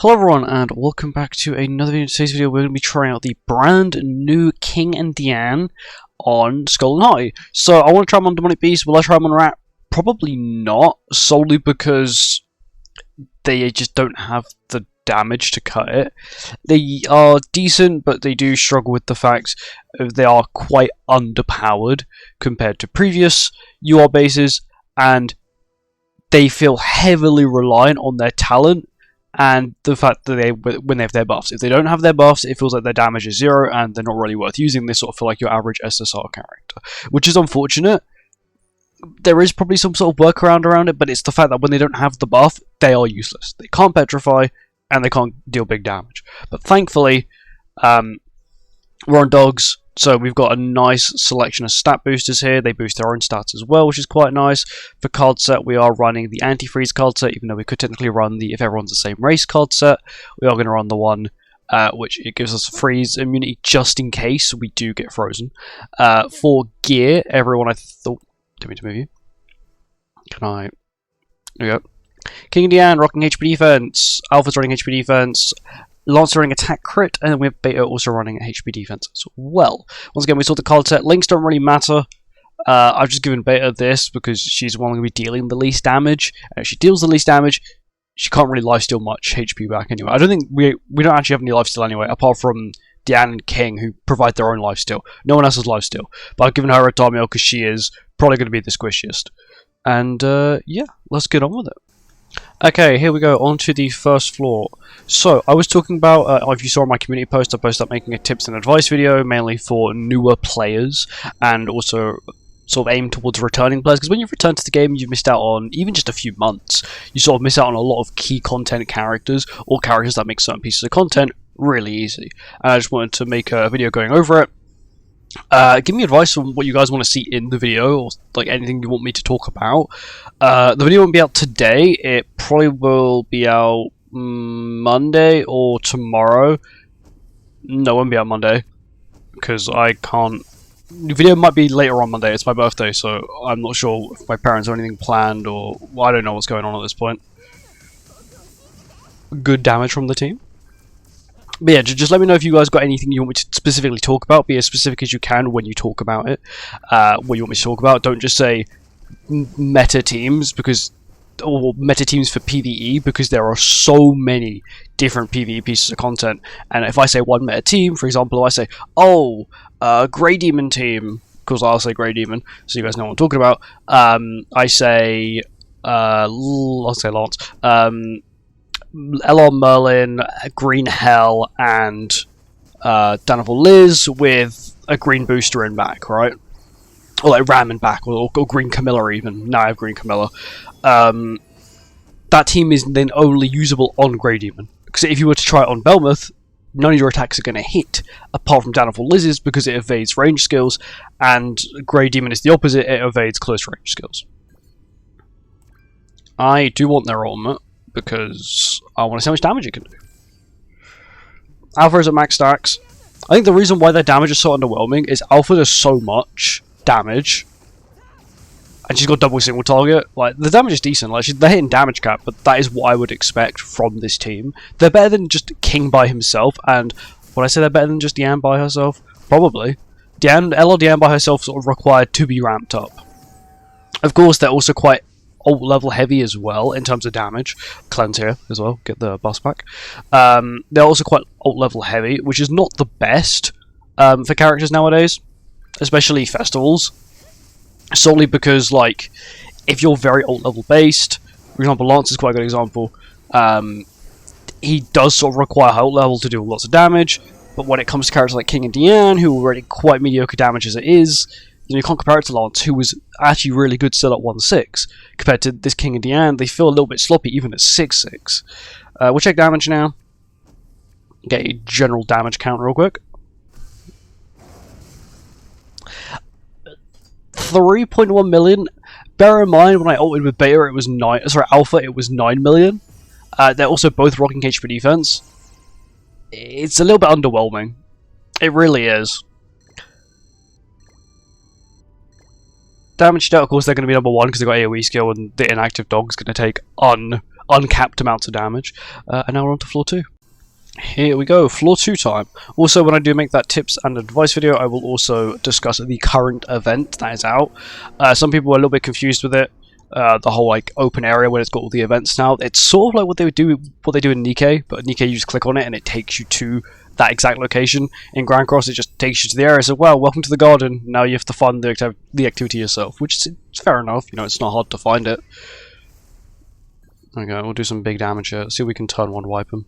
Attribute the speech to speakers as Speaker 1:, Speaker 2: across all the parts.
Speaker 1: Hello everyone and welcome back to another video. In today's video we're going to be trying out the brand new King and DIANE on SKOLL and HATI. So I want to try them on Demonic Beast. Will I try them on Rat? Probably not, solely because they just don't have the damage to cut it. They are decent, but they do struggle with the fact they are quite underpowered compared to previous UR bases, and they feel heavily reliant on their talent and the fact that when they have their buffs. If they don't have their buffs, it feels like their damage is 0 and they're not really worth using. They sort of feel like your average SSR character, which is unfortunate. There is probably some sort of workaround around it, but it's the fact that when they don't have the buff, they are useless. They can't petrify and they can't deal big damage. But thankfully, we're on dogs, so we've got a nice selection of stat boosters here. They boost their own stats as well, which is quite nice. For card set, we are running the anti-freeze card set, even though we could technically run the if everyone's the same race card set. We are going to run the one which it gives us freeze immunity just in case we do get frozen. For gear, everyone I thought... Didn't mean to move you. Can I... There we go. King and DIANE rocking HP defense. Alpha's running HP defense. Lancer running attack crit, and then we have Beta also running HP defense as well. Once again, we saw the card set. Links don't really matter. I've just given Beta this because she's one going to be dealing the least damage. And if she deals the least damage, she can't really lifesteal much HP back anyway. I don't think we don't actually have any lifesteal anyway, apart from DIANE and King, who provide their own lifesteal. No one else has lifesteal. But I've given her a Damiel because she is probably going to be the squishiest. And yeah, let's get on with it. Okay, here we go, on to the first floor. So, I was talking about, if you saw my community post, I posted up making a tips and advice video, mainly for newer players, and also sort of aimed towards returning players, because when you've returned to the game, you've missed out on even just a few months. You sort of miss out on a lot of key content characters, or characters that make certain pieces of content really easy. And I just wanted to make a video going over it. Give me advice on what you guys want to see in the video, or like anything you want me to talk about. The video won't be out today. It probably will be out Monday or tomorrow. No, it won't be out Monday because I can't. The video might be later on Monday. It's my birthday, so I'm not sure if my parents have anything planned, or well, I don't know what's going on at this point. Good damage from the team. But yeah, just let me know if you guys got anything you want me to specifically talk about. Be as specific as you can when you talk about it. What you want me to talk about. Don't just say meta teams, or meta teams for PvE, because there are so many different PvE pieces of content. And if I say one meta team, for example, if I say, oh, Grey Demon team, because I'll say Grey Demon, so you guys know what I'm talking about. I say, I'll say Lance. LR Merlin, Green Hell, and Danville Liz with a green booster in back, right? Or like Ram in back, or Green Camilla even. Now I have Green Camilla. That team is then only usable on Grey Demon. Because if you were to try it on Belmouth, none of your attacks are going to hit, apart from Danville Liz's, because it evades range skills, and Grey Demon is the opposite, it evades close range skills. I do want their ultimate, because I want to see how much damage it can do. Alpha is at max stacks. I think the reason why their damage is so underwhelming is Alpha does so much damage, and she's got double single target. Like, the damage is decent. Like, they're hitting damage cap, but that is what I would expect from this team. They're better than just King by himself, and would I say they're better than just DIANE by herself? Probably. DIANE by herself sort of required to be ramped up. Of course, they're also quite ult level heavy as well in terms of damage. Cleanse here as well, get the boss back. They're also quite ult level heavy, which is not the best for characters nowadays, especially festivals. Solely because, like, if you're very ult level based, for example, Lance is quite a good example. He does sort of require high ult level to do lots of damage, but when it comes to characters like King and DIANE, who are already quite mediocre damage as it is, you can't compare it to Lance, who was actually really good still at 1-6. Compared to this King and DIANE, they feel a little bit sloppy even at 6-6. We'll check damage now. Get a general damage count real quick. 3.1 million. Bear in mind, when I ulted with Beta, it was Alpha, it was 9 million. They're also both rocking HP defense. It's a little bit underwhelming. It really is. Damage dealt, of course, they're going to be number 1 because they've got AoE skill, and the inactive dog's going to take uncapped amounts of damage. And now we're on to floor 2. Here we go, floor 2 time. Also, when I do make that tips and advice video, I will also discuss the current event that is out. Some people are a little bit confused with it. The whole like open area where it's got all the events now. It's sort of like what they do in Nikkei, but Nikkei you just click on it and it takes you to that exact location. In Grand Cross, it just takes you to the area. So, well, welcome to the garden. Now you have to fund the activity yourself, which is fair enough. You know, it's not hard to find it. Okay, we'll do some big damage here. Let's see if we can turn one, wipe him.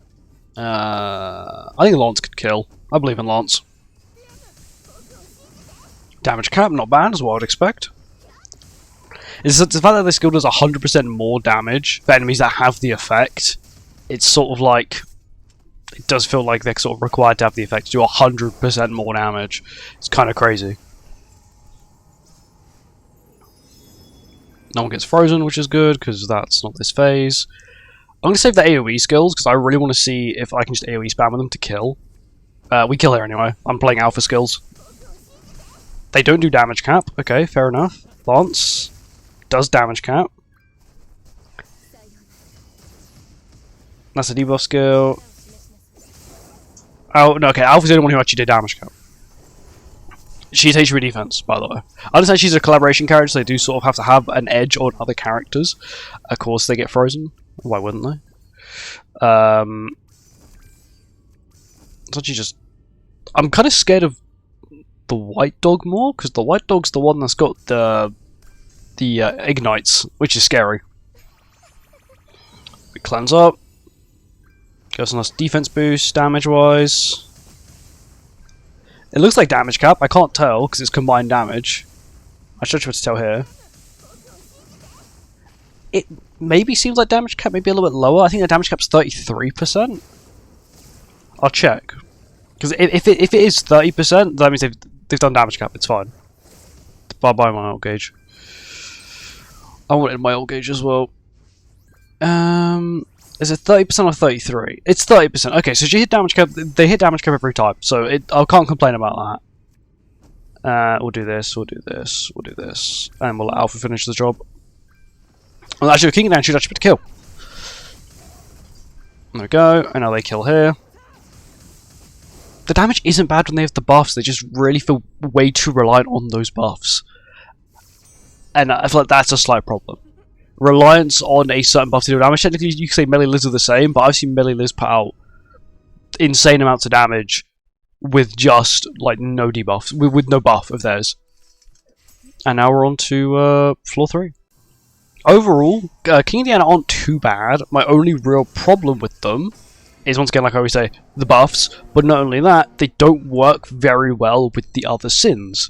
Speaker 1: I think Lance could kill. I believe in Lance. Damage cap, not bad, is what I'd expect. It's the fact that this skill does 100% more damage for enemies that have the effect. It's sort of like... It does feel like they're sort of required to have the effect to do 100% more damage. It's kind of crazy. No one gets frozen, which is good, because that's not this phase. I'm going to save the AoE skills, because I really want to see if I can just AoE spam with them to kill. We kill here anyway. I'm playing alpha skills. They don't do damage cap. Okay, fair enough. Lance does damage cap. That's a debuff skill. Oh, no, okay, Alpha's the only one who actually did damage cap. She's HP defense, by the way. I understand she's a collaboration character, so they do sort of have to have an edge on other characters. Of course, they get frozen. Why wouldn't they? It's actually just... I'm kind of scared of the white dog more, because the white dog's the one that's got the ignites, which is scary. We cleanse up. Gives us a nice defense boost, damage-wise. It looks like damage cap. I can't tell, because it's combined damage. I should be able to tell here. It maybe seems like damage cap, maybe a little bit lower. I think the damage cap's 33%. I'll check. Because if it is 30%, that means they've done damage cap. It's fine. Bye bye my old gauge. I wanted my old gauge as well. Is it 30% or 33? It's 30%. Okay, so she hit damage cap. They hit damage cap every time, so I can't complain about that. We'll do this. We'll do this. We'll do this, and we'll let Alpha finish the job. Well, actually, King and Dan should actually be to kill. There we go. And now they kill here. The damage isn't bad when they have the buffs. They just really feel way too reliant on those buffs, and I feel like that's a slight problem. Reliance on a certain buff to do damage. Technically, you could say melee Liz are the same, but I've seen melee Liz put out insane amounts of damage with just like no debuffs, with no buff of theirs. And now we're on to floor 3. Overall, King and DIANE aren't too bad. My only real problem with them is, once again, like I always say, the buffs. But not only that, they don't work very well with the other sins.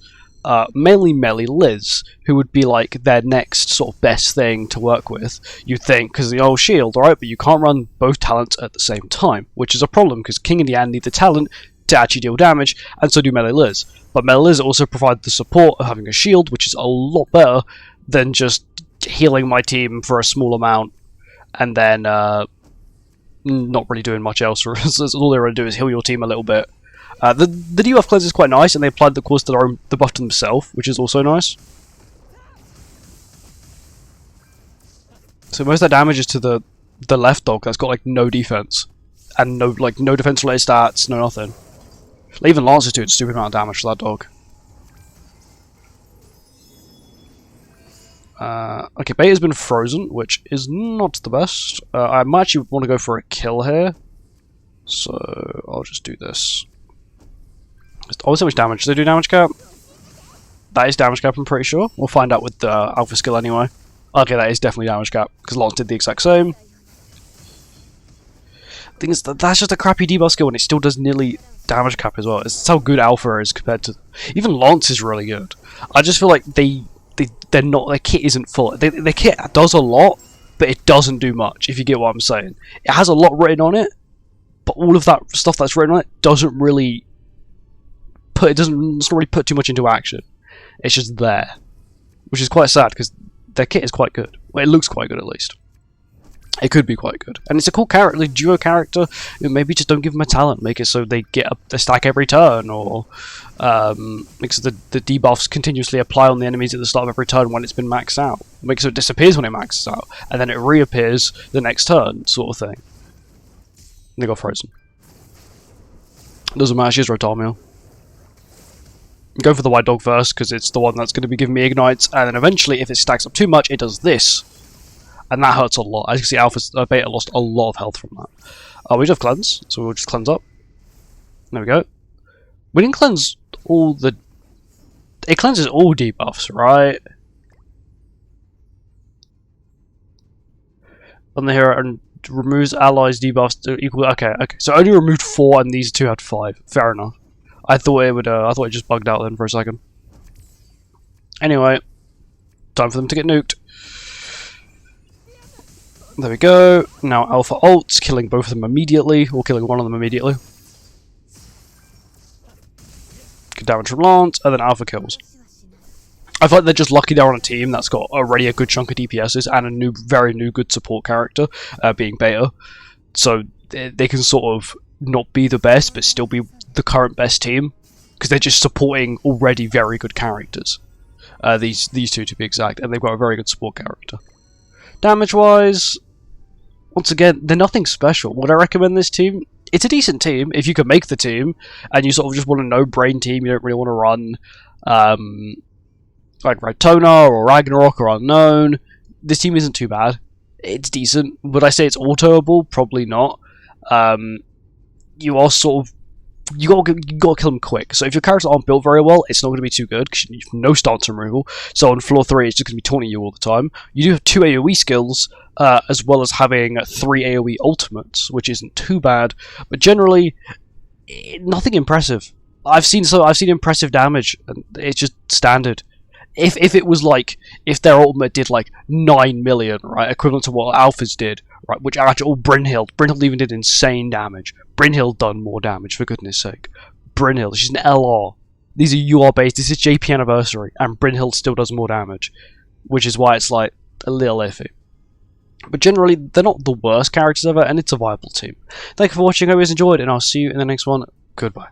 Speaker 1: Mainly Melee Liz, who would be like their next sort of best thing to work with, you'd think, because the old shield, alright, but you can't run both talents at the same time, which is a problem, because King and DIANE need the talent to actually deal damage, and so do Melee Liz. But Melee Liz also provide the support of having a shield, which is a lot better than just healing my team for a small amount, and then not really doing much else. All they're going to do is heal your team a little bit. The debuff cleanse is quite nice, and they applied the buff to themselves, which is also nice. So most of that damage is to the left dog that's got like no defense and no defense related stats, no nothing. Like, even Lance is doing a stupid amount of damage to that dog. Okay, Beta's been frozen, which is not the best. I might actually want to go for a kill here, so I'll just do this. Oh, so much damage. Do they do damage cap? That is damage cap, I'm pretty sure. We'll find out with the alpha skill anyway. Okay, that is definitely damage cap, because Lance did the exact same. Thing is, that's just a crappy debuff skill, and it still does nearly damage cap as well. It's how good alpha is compared to... Even Lance is really good. I just feel like they're not... Their kit isn't full. Their kit does a lot, but it doesn't do much, if you get what I'm saying. It has a lot written on it, but all of that stuff that's written on it doesn't really... It's not really put too much into action. It's just there, which is quite sad because their kit is quite good. Well, it looks quite good at least. It could be quite good, and it's a cool character, like duo character. Maybe just don't give them a talent, make it so they get a stack every turn, or make so the debuffs continuously apply on the enemies at the start of every turn when it's been maxed out. Make so it disappears when it maxes out, and then it reappears the next turn, sort of thing. And they got frozen. Doesn't matter, she's Rotomio. Go for the white dog first, because it's the one that's going to be giving me ignites, and then eventually, if it stacks up too much, it does this. And that hurts a lot. As you can see, Beta lost a lot of health from that. We just have cleanse, so we'll just cleanse up. There we go. We didn't cleanse all the... It cleanses all debuffs, right? On the hero, and removes allies debuffs to equal... Okay. So I only removed 4, and these 2 had 5. Fair enough. I thought it would. I thought it just bugged out then for a second. Anyway, time for them to get nuked. There we go. Now Alpha ults, killing both of them immediately, or killing one of them immediately. Good damage from Lance, and then Alpha kills. I feel like they're just lucky they're on a team that's got already a good chunk of DPSs and a very new good support character, being Beta. So they can sort of not be the best, but still be the current best team, because they're just supporting already very good characters. These two to be exact, and they've got a very good support character. Damage-wise, once again, they're nothing special. Would I recommend this team? It's a decent team, if you can make the team, and you sort of just want a no-brain team, you don't really want to run, like Raytona, or Ragnarok, or Unknown. This team isn't too bad. It's decent. Would I say it's autoable? Probably not. You are sort of... You gotta kill them quick. So if your characters aren't built very well, it's not going to be too good, because you have no stance removal. So on floor 3, it's just going to be taunting you all the time. You do have 2 AoE skills, as well as having 3 AoE ultimates, which isn't too bad. But generally, nothing impressive. I've seen impressive damage, and it's just standard. If it was like, if their ultimate did like 9 million, right, equivalent to what Alpha's did, right, which are actually all Brynhild even did insane damage. Brynhild done more damage, for goodness sake. Brynhild, she's an LR. These are UR based, this is JP Anniversary, and Brynhild still does more damage, which is why it's like a little iffy. But generally, they're not the worst characters ever, and it's a viable team. Thank you for watching, I hope you guys enjoyed, and I'll see you in the next one. Goodbye.